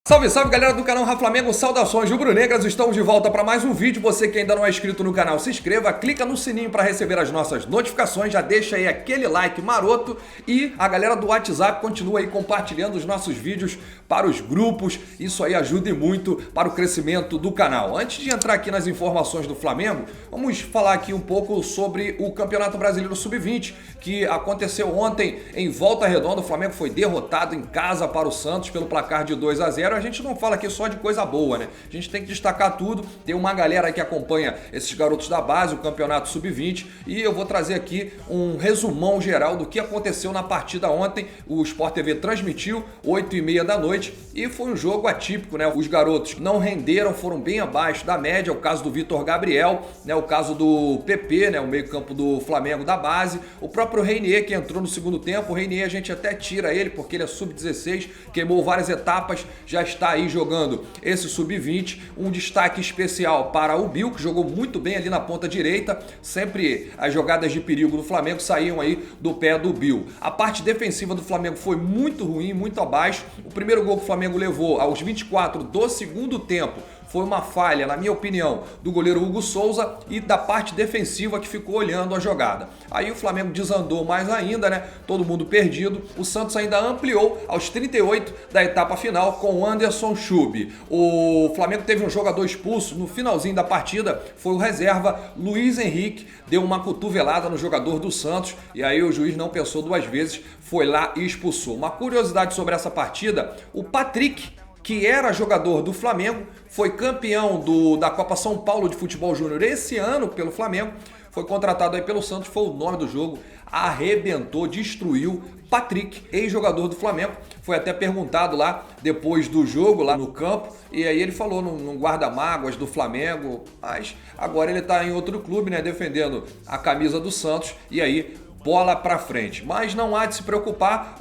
Salve, salve galera do canal Rafa Flamengo, saudações rubro-negras, estamos de volta para mais um vídeo. Você que ainda não é inscrito no canal, se inscreva, clica no sininho para receber as nossas notificações, já deixa aí aquele like maroto e a galera do WhatsApp continua aí compartilhando os nossos vídeos para os grupos, isso aí ajuda muito para o crescimento do canal. Antes de entrar aqui nas informações do Flamengo, vamos falar aqui um pouco sobre o Campeonato Brasileiro Sub-20, que aconteceu ontem em Volta Redonda. O Flamengo foi derrotado em casa para o Santos pelo placar de 2-0. A gente não fala aqui só de coisa boa, né? A gente tem que destacar tudo. Tem uma galera que acompanha esses garotos da base, o Campeonato Sub-20, e eu vou trazer aqui um resumão geral do que aconteceu na partida ontem. O Sport TV transmitiu 8h30 da noite e foi um jogo atípico, né? Os garotos não renderam, foram bem abaixo da média. O caso do Vitor Gabriel, né? O caso do PP, né? O meio-campo do Flamengo da base. O próprio Reinier, que entrou no segundo tempo. O Reinier a gente até tira ele porque ele é sub-16, queimou várias etapas, já está aí jogando esse sub-20. Um destaque especial para o Bill, que jogou muito bem ali na ponta direita. Sempre as jogadas de perigo do Flamengo saíam aí do pé do Bill. A parte defensiva do Flamengo foi muito ruim, muito abaixo. O primeiro gol que o Flamengo levou aos 24 do segundo tempo foi uma falha, na minha opinião, do goleiro Hugo Souza e da parte defensiva que ficou olhando a jogada. Aí o Flamengo desandou mais ainda, né? Todo mundo perdido. O Santos ainda ampliou aos 38 da etapa final com o Anderson Schub. O Flamengo teve um jogador expulso no finalzinho da partida, foi o reserva Luiz Henrique, deu uma cotovelada no jogador do Santos e aí o juiz não pensou duas vezes, foi lá e expulsou. Uma curiosidade sobre essa partida, o Patrick, que era jogador do Flamengo, foi campeão da Copa São Paulo de Futebol Júnior esse ano pelo Flamengo, foi contratado aí pelo Santos, foi o nome do jogo, arrebentou, destruiu. Patrick, ex-jogador do Flamengo, foi até perguntado lá depois do jogo, lá no campo, e aí ele falou no guarda-mágoas do Flamengo, mas agora ele tá em outro clube, né, defendendo a camisa do Santos, e aí bola pra frente. Mas não há de se preocupar,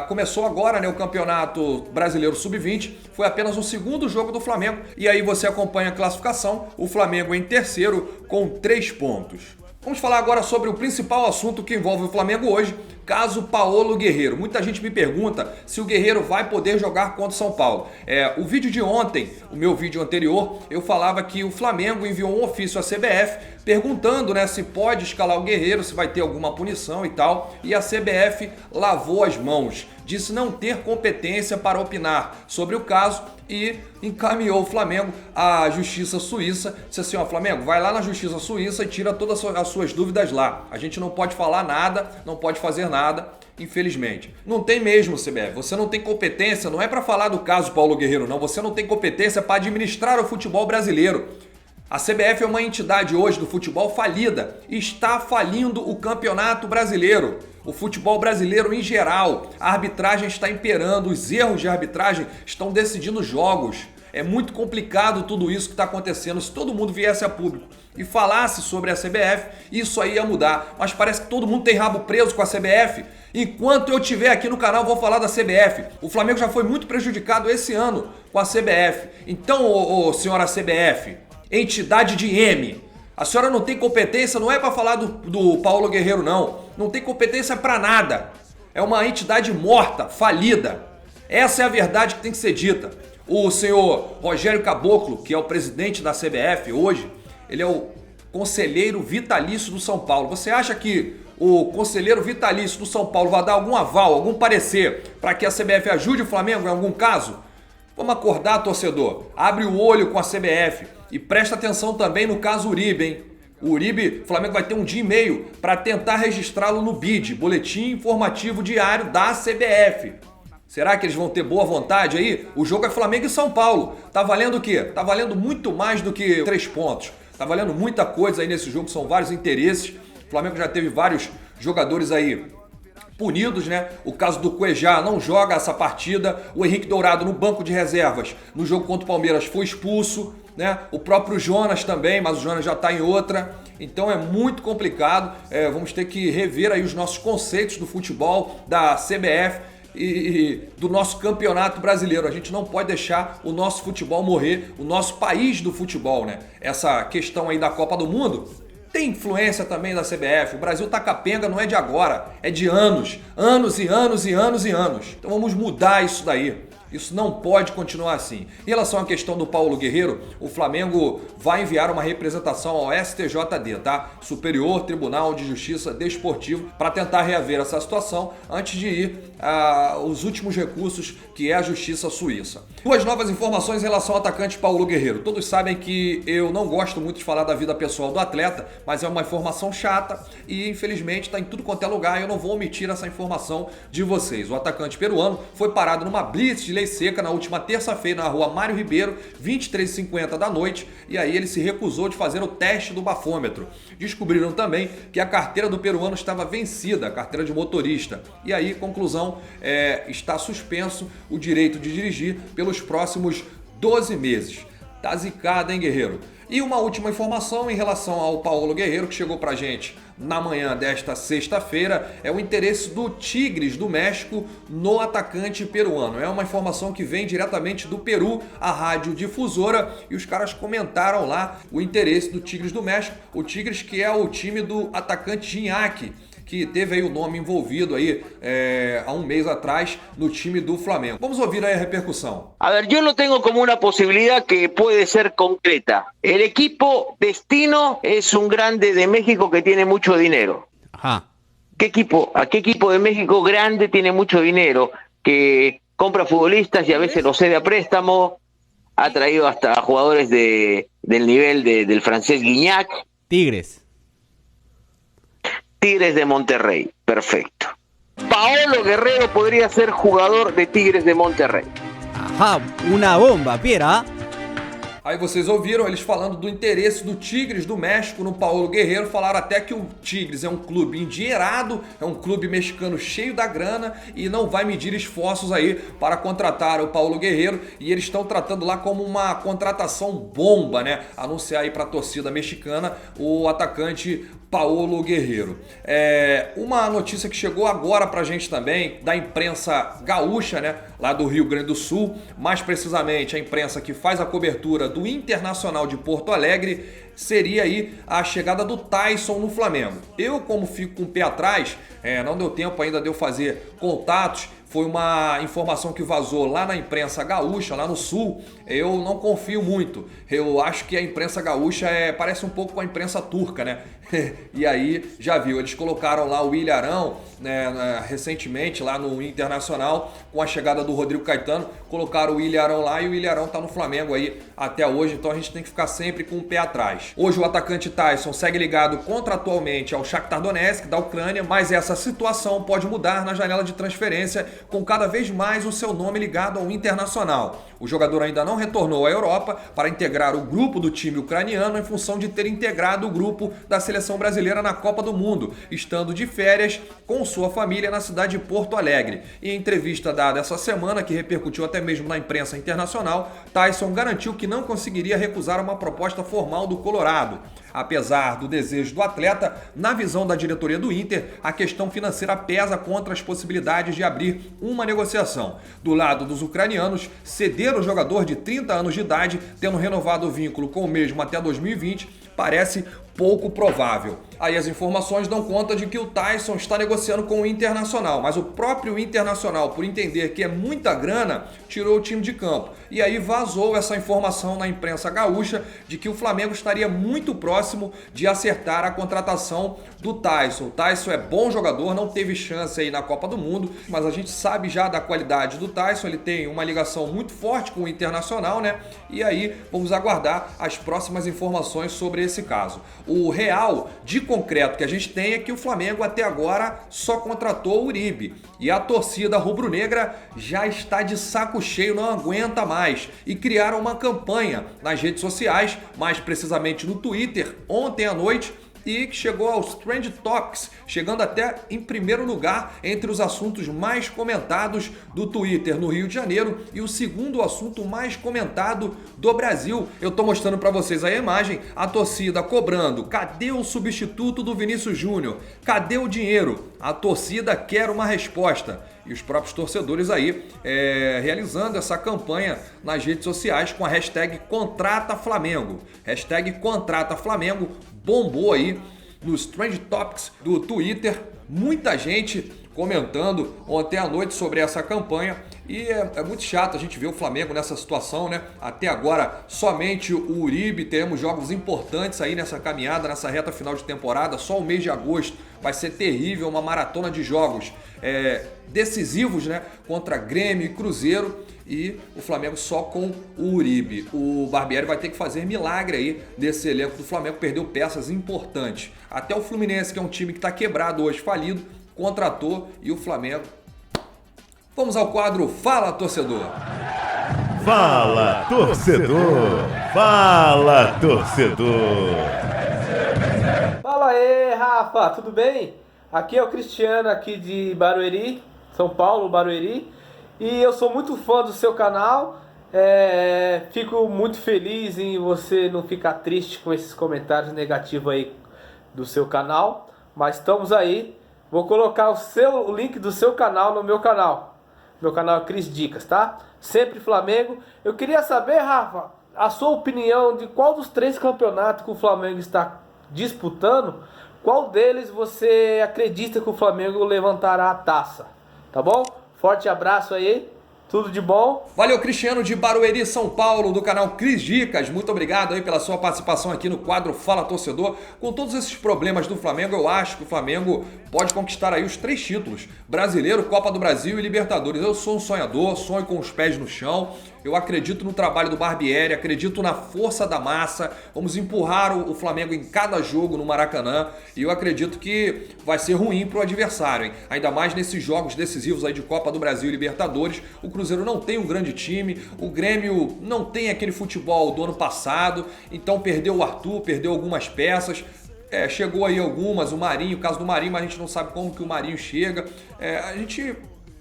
começou agora, né, o Campeonato Brasileiro Sub-20, foi apenas o segundo jogo do Flamengo, e aí você acompanha a classificação, o Flamengo em terceiro com 3 pontos. Vamos falar agora sobre o principal assunto que envolve o Flamengo hoje, caso Paulo Guerreiro. Muita gente me pergunta se o Guerreiro vai poder jogar contra o São Paulo. O vídeo de ontem, o meu vídeo anterior, eu falava que o Flamengo enviou um ofício à CBF perguntando, né, se pode escalar o Guerreiro, se vai ter alguma punição e tal. E a CBF lavou as mãos, disse não ter competência para opinar sobre o caso e encaminhou o Flamengo à Justiça Suíça. Disse assim, ó, Flamengo, vai lá na Justiça Suíça e tira todas as suas dúvidas lá. A gente não pode falar nada, não pode fazer nada, infelizmente. Não tem mesmo, CBF. Você não tem competência, não é para falar do caso Paulo Guerreiro, não. Você não tem competência para administrar o futebol brasileiro. A CBF é uma entidade hoje do futebol falida. Está falindo o Campeonato Brasileiro. O futebol brasileiro em geral. A arbitragem está imperando, os erros de arbitragem estão decidindo jogos. É muito complicado tudo isso que está acontecendo. Se todo mundo viesse a público e falasse sobre a CBF, isso aí ia mudar. Mas parece que todo mundo tem rabo preso com a CBF. Enquanto eu estiver aqui no canal, vou falar da CBF. O Flamengo já foi muito prejudicado esse ano com a CBF. Então, senhora CBF, entidade de M, a senhora não tem competência, não é para falar do Paulo Guerreiro, não. Não tem competência para nada. É uma entidade morta, falida. Essa é a verdade que tem que ser dita. O senhor Rogério Caboclo, que é o presidente da CBF hoje, ele é o conselheiro vitalício do São Paulo. Você acha que o conselheiro vitalício do São Paulo vai dar algum aval, algum parecer para que a CBF ajude o Flamengo em algum caso? Vamos acordar, torcedor. Abre o olho com a CBF e presta atenção também no caso Uribe, hein? O Uribe, o Flamengo vai ter 1 dia e meio para tentar registrá-lo no BID, Boletim Informativo Diário da CBF. Será que eles vão ter boa vontade aí? O jogo é Flamengo e São Paulo. Tá valendo o quê? Tá valendo muito mais do que 3 pontos. Tá valendo muita coisa aí nesse jogo, são vários interesses. O Flamengo já teve vários jogadores aí punidos, né? O caso do Cuejá não joga essa partida. O Henrique Dourado no banco de reservas no jogo contra o Palmeiras foi expulso, né? O próprio Jonas também, mas o Jonas já está em outra. Então é muito complicado. Vamos ter que rever aí os nossos conceitos do futebol, da CBF e do nosso campeonato brasileiro. A gente não pode deixar o nosso futebol morrer, o nosso país do futebol, né? Essa questão aí da Copa do Mundo tem influência também da CBF. O Brasil tá capenga, não é de agora, é de anos. Anos e anos e anos e anos. Então vamos mudar isso daí. Isso não pode continuar assim. Em relação à questão do Paulo Guerreiro, o Flamengo vai enviar uma representação ao STJD, tá? Superior Tribunal de Justiça Desportivo, para tentar reaver essa situação antes de ir aos últimos recursos, que é a Justiça Suíça. Duas novas informações em relação ao atacante Paulo Guerreiro. Todos sabem que eu não gosto muito de falar da vida pessoal do atleta, mas é uma informação chata e infelizmente está em tudo quanto é lugar e eu não vou omitir essa informação de vocês. O atacante peruano foi parado numa blitz de lei seca na última terça-feira na rua Mário Ribeiro, 23h50 da noite, e aí ele se recusou de fazer o teste do bafômetro. Descobriram também que a carteira do peruano estava vencida, a carteira de motorista. E aí, conclusão, está suspenso o direito de dirigir pelos próximos 12 meses. Tá zicado, hein, guerreiro? E uma última informação em relação ao Paulo Guerreiro, que chegou pra gente na manhã desta sexta-feira, é o interesse do Tigres do México no atacante peruano. É uma informação que vem diretamente do Peru, a rádio difusora, e os caras comentaram lá o interesse do Tigres do México, o Tigres que é o time do atacante Gignac, que teve aí o nome envolvido aí há um mês atrás no time do Flamengo. Vamos ouvir aí a repercussão. A ver, yo lo tengo como una posibilidad que puede ser concreta. El equipo destino es un grande de México que tiene mucho dinero. Ajá. ¿A qué equipo de México grande tiene mucho dinero? Que compra futbolistas y a veces los cede a préstamo. Ha traído hasta jugadores del nivel del francés Gignac. Tigres de Monterrey, perfecto. Paolo Guerrero podría ser jugador de Tigres de Monterrey. Ajá, una bomba, Piera. Aí vocês ouviram eles falando do interesse do Tigres do México no Paulo Guerreiro, falaram até que o Tigres é um clube endinheirado, é um clube mexicano cheio da grana e não vai medir esforços aí para contratar o Paulo Guerreiro, e eles estão tratando lá como uma contratação bomba, né? Anunciar aí para a torcida mexicana o atacante Paulo Guerreiro. Uma notícia que chegou agora pra gente também, da imprensa gaúcha, né, lá do Rio Grande do Sul, mais precisamente a imprensa que faz a cobertura do Internacional de Porto Alegre, seria aí a chegada do Taison no Flamengo. Eu, como fico com o pé atrás, não deu tempo ainda de eu fazer contatos, foi uma informação que vazou lá na imprensa gaúcha, lá no sul, eu não confio muito. Eu acho que a imprensa gaúcha parece um pouco com a imprensa turca, né? E aí, já viu, eles colocaram lá o Ilharão, né, recentemente lá no Internacional, com a chegada do Rodrigo Caetano, colocaram o Ilharão lá e o Ilharão tá no Flamengo aí até hoje, então a gente tem que ficar sempre com o pé atrás. Hoje o atacante Taison segue ligado contratualmente ao Shakhtar Donetsk da Ucrânia, mas essa situação pode mudar na janela de transferência, com cada vez mais o seu nome ligado ao Internacional. O jogador ainda não retornou à Europa para integrar o grupo do time ucraniano em função de ter integrado o grupo da seleção brasileira na Copa do Mundo, estando de férias com sua família na cidade de Porto Alegre. Em entrevista dada essa semana, que repercutiu até mesmo na imprensa internacional, Taison garantiu que não conseguiria recusar uma proposta formal do Colorado. Apesar do desejo do atleta, na visão da diretoria do Inter, a questão financeira pesa contra as possibilidades de abrir uma negociação. Do lado dos ucranianos, ceder o jogador de 30 anos de idade, tendo renovado o vínculo com o mesmo até 2020, parece pouco provável. Aí as informações dão conta de que o Taison está negociando com o Internacional, mas o próprio Internacional, por entender que é muita grana, tirou o time de campo. E aí vazou essa informação na imprensa gaúcha de que o Flamengo estaria muito próximo de acertar a contratação do Taison. O Taison é bom jogador, não teve chance aí na Copa do Mundo, mas a gente sabe já da qualidade do Taison, ele tem uma ligação muito forte com o Internacional, né? E aí vamos aguardar as próximas informações sobre esse caso. O real de concreto que a gente tem é que o Flamengo até agora só contratou o Uribe, e a torcida rubro-negra já está de saco cheio, não aguenta mais, e criaram uma campanha nas redes sociais, mais precisamente no Twitter, ontem à noite, e que chegou aos Trend Topics, chegando até em primeiro lugar entre os assuntos mais comentados do Twitter no Rio de Janeiro e o segundo assunto mais comentado do Brasil. Eu tô mostrando para vocês a imagem, a torcida cobrando: cadê o substituto do Vinícius Júnior? Cadê o dinheiro? A torcida quer uma resposta. E os próprios torcedores aí realizando essa campanha nas redes sociais com a hashtag Contrata Flamengo. Hashtag Contrata Flamengo bombou aí nos Trend Topics do Twitter. Muita gente comentando ontem à noite sobre essa campanha. E é muito chato a gente ver o Flamengo nessa situação, né? Até agora, somente o Uribe, teremos jogos importantes aí nessa caminhada, nessa reta final de temporada. Só o mês de agosto vai ser terrível, uma maratona de jogos decisivos, né? Contra Grêmio e Cruzeiro. E o Flamengo só com o Uribe. O Barbieri vai ter que fazer milagre aí desse elenco do Flamengo, perdeu peças importantes. Até o Fluminense, que é um time que está quebrado hoje, falido, contratou, e o Flamengo... Vamos ao quadro Fala, Torcedor. Fala, torcedor. Fala, torcedor. Fala aí, Rafa, tudo bem? Aqui é o Cristiano, aqui de Barueri, São Paulo, Barueri. E eu sou muito fã do seu canal. Fico muito feliz em você não ficar triste com esses comentários negativos aí do seu canal. Mas estamos aí. Vou colocar o link do seu canal no meu canal. Meu canal é Cris Dicas, tá? Sempre Flamengo. Eu queria saber, Rafa, a sua opinião de qual dos 3 campeonatos que o Flamengo está disputando, qual deles você acredita que o Flamengo levantará a taça? Tá bom? Forte abraço aí. Tudo de bom. Valeu, Cristiano de Barueri, São Paulo, do canal Cris Dicas. Muito obrigado aí pela sua participação aqui no quadro Fala Torcedor. Com todos esses problemas do Flamengo, eu acho que o Flamengo pode conquistar aí os 3 títulos: Brasileiro, Copa do Brasil e Libertadores. Eu sou um sonhador, sonho com os pés no chão. Eu acredito no trabalho do Barbieri, acredito na força da massa. Vamos empurrar o Flamengo em cada jogo no Maracanã. E eu acredito que vai ser ruim pro adversário, hein? Ainda mais nesses jogos decisivos aí de Copa do Brasil e Libertadores. O Cruzeiro não tem um grande time, o Grêmio não tem aquele futebol do ano passado, então perdeu o Arthur, perdeu algumas peças. Chegou aí algumas, o Marinho, o caso do Marinho, mas a gente não sabe como que o Marinho chega. A gente...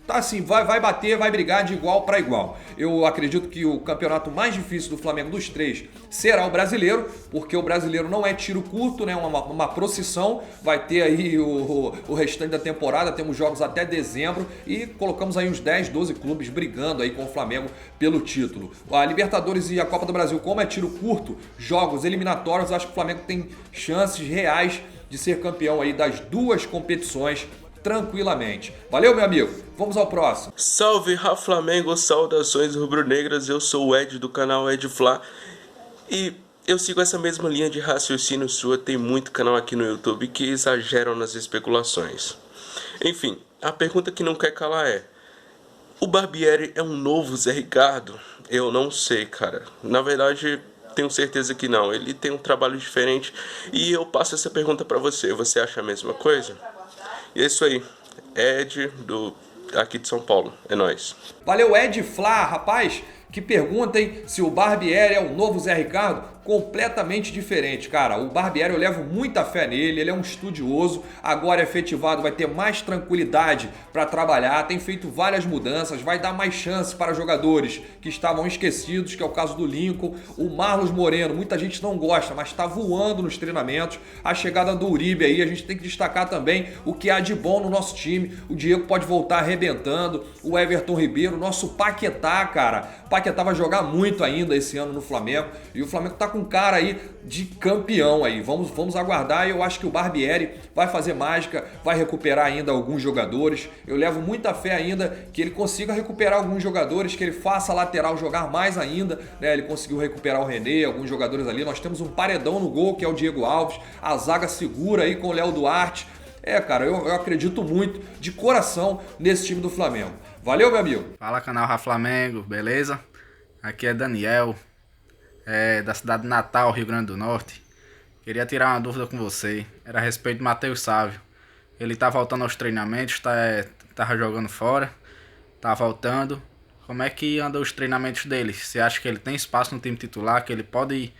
tá assim, vai bater, vai brigar de igual para igual. Eu acredito que o campeonato mais difícil do Flamengo dos 3 será o Brasileiro, porque o Brasileiro não é tiro curto, né? Uma procissão. Vai ter aí o restante da temporada, temos jogos até dezembro e colocamos aí uns 10, 12 clubes brigando aí com o Flamengo pelo título. A Libertadores e a Copa do Brasil, como é tiro curto, jogos eliminatórios, acho que o Flamengo tem chances reais de ser campeão aí das 2 competições tranquilamente. Valeu, meu amigo. Vamos ao próximo. Salve, Rafa Flamengo, saudações rubro-negras. Eu sou o Ed do canal Ed Fla e eu sigo essa mesma linha de raciocínio sua. Tem muito canal aqui no YouTube que exageram nas especulações. Enfim, a pergunta que não quer calar é: o Barbieri é um novo Zé Ricardo? Eu não sei, cara. Na verdade, tenho certeza que não. Ele tem um trabalho diferente e eu passo essa pergunta pra você. Você acha a mesma coisa? E é isso aí, Ed, aqui de São Paulo, é nóis. Valeu, Ed Flá, rapaz, que pergunta, hein, se o Barbieri é o novo Zé Ricardo. Completamente diferente, cara. O Barbieri, eu levo muita fé nele, ele é um estudioso, agora efetivado, vai ter mais tranquilidade para trabalhar, tem feito várias mudanças, vai dar mais chance para jogadores que estavam esquecidos, que é o caso do Lincoln. O Marlos Moreno, muita gente não gosta, mas está voando nos treinamentos. A chegada do Uribe aí, a gente tem que destacar também o que há de bom no nosso time. O Diego pode voltar arrebentando, o Everton Ribeiro, nosso Paquetá, cara. O Paquetá vai jogar muito ainda esse ano no Flamengo, e o Flamengo tá com um cara aí de campeão aí. Vamos aguardar, e eu acho que o Barbieri vai fazer mágica, vai recuperar ainda alguns jogadores. Eu levo muita fé ainda que ele consiga recuperar alguns jogadores, que ele faça a lateral jogar mais ainda, né? Ele conseguiu recuperar o René, alguns jogadores ali. Nós temos um paredão no gol, que é o Diego Alves, a zaga segura aí com o Léo Duarte. Cara, eu acredito muito, de coração, nesse time do Flamengo. Valeu, meu amigo. Fala, canal Rafa Flamengo, beleza? Aqui é Daniel, da cidade de Natal, Rio Grande do Norte. Queria tirar uma dúvida com você. Era a respeito de Matheus Sávio. Ele tá voltando aos treinamentos, tava jogando fora, tá voltando. Como é que andam os treinamentos dele? Você acha que ele tem espaço no time titular, que ele pode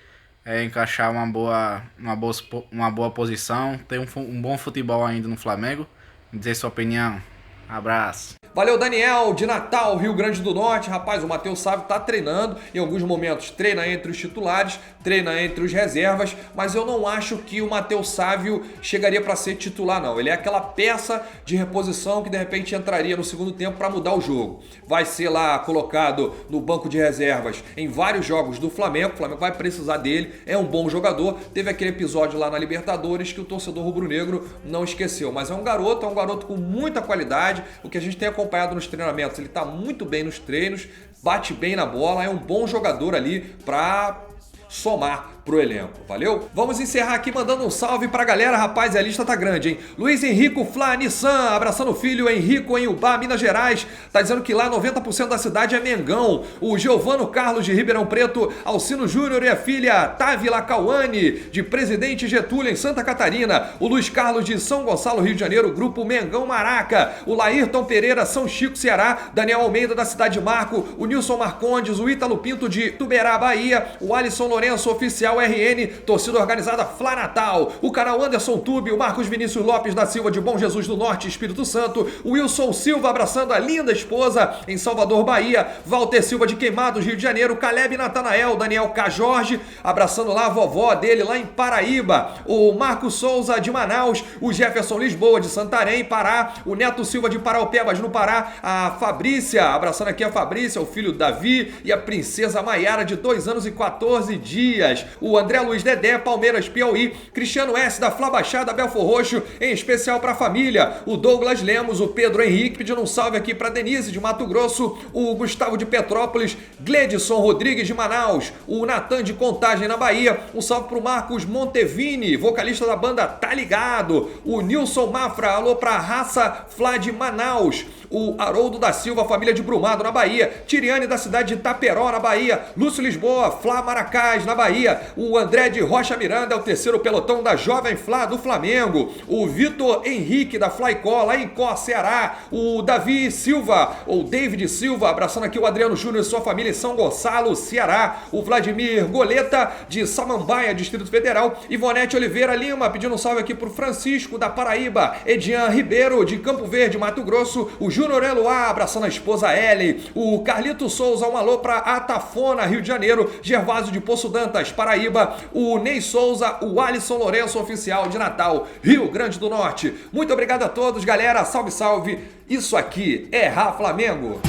encaixar uma boa posição, ter um bom futebol ainda no Flamengo? Me dizer sua opinião. Abraço. Valeu, Daniel, de Natal, Rio Grande do Norte. Rapaz, o Matheus Sávio tá treinando, em alguns momentos treina entre os titulares, treina entre os reservas, mas eu não acho que o Matheus Sávio chegaria para ser titular, não. Ele é aquela peça de reposição que de repente entraria no segundo tempo para mudar o jogo. Vai ser lá colocado no banco de reservas em vários jogos do Flamengo. O Flamengo vai precisar dele, é um bom jogador. Teve aquele episódio lá na Libertadores que o torcedor rubro-negro não esqueceu, mas é um garoto com muita qualidade. verdade, o que a gente tem acompanhado nos treinamentos, ele tá muito bem nos treinos, bate bem na bola, é um bom jogador ali pra somar pro elenco, valeu? Vamos encerrar aqui mandando um salve pra galera, rapaz, a lista tá grande, hein? Luiz Henrico Flá Nissan, abraçando o filho Henrico em Ubá, Minas Gerais, tá dizendo que lá 90% da cidade é Mengão. O Giovano Carlos de Ribeirão Preto, Alcino Júnior e a filha Távila Cauane, de Presidente Getúlio em Santa Catarina. O Luiz Carlos de São Gonçalo, Rio de Janeiro, grupo Mengão Maraca. O Laírton Pereira, São Chico, Ceará. Daniel Almeida da cidade de Marco. O Nilson Marcondes, o Ítalo Pinto de Tuberá, Bahia. O Alisson Lourenço, oficial RN, torcida organizada Flá Natal. O canal Anderson Tube, o Marcos Vinícius Lopes da Silva de Bom Jesus do Norte, Espírito Santo. O Wilson Silva abraçando a linda esposa em Salvador, Bahia. Walter Silva de Queimados, Rio de Janeiro. Caleb Natanael, Daniel K. Jorge, abraçando lá a vovó dele lá em Paraíba. O Marcos Souza de Manaus. O Jefferson Lisboa de Santarém, Pará. O Neto Silva de Paraupebas, no Pará. A Fabrícia, abraçando aqui a Fabrícia, o filho Davi e a princesa Maiara de 2 anos e 14 dias. O André Luiz Dedé, Palmeiras, Piauí. Cristiano S da Flá Baixada, Belfor Roxo, em especial para a família. O Douglas Lemos, o Pedro Henrique pedindo um salve aqui para Denise de Mato Grosso. O Gustavo de Petrópolis, Gledson Rodrigues de Manaus. O Natan de Contagem na Bahia. Um salve pro Marcos Montevini, vocalista da banda Tá Ligado. O Nilson Mafra, alô pra Raça Flá de Manaus. O Haroldo da Silva, família de Brumado, na Bahia. Tiriane da cidade de Itaperó, na Bahia. Lúcio Lisboa, Flá Maracás, na Bahia. O André de Rocha Miranda, é o terceiro pelotão da Jovem Flá do Flamengo. O Vitor Henrique da Flycó, lá em Có, Ceará. O Davi Silva, ou David Silva, abraçando aqui o Adriano Júnior e sua família em São Gonçalo, Ceará. O Vladimir Goleta, de Samambaia, Distrito Federal. Ivonete Oliveira Lima, pedindo um salve aqui pro Francisco, da Paraíba. Edian Ribeiro, de Campo Verde, Mato Grosso. O Júnior Eloá, abraçando a esposa Ellen. O Carlito Souza, um alô pra Atafona, Rio de Janeiro. Gervásio de Poço Dantas, Paraíba. O Ney Souza, o Alisson Lourenço, oficial de Natal, Rio Grande do Norte. Muito obrigado a todos, galera. Salve, salve. Isso aqui é Flamengo.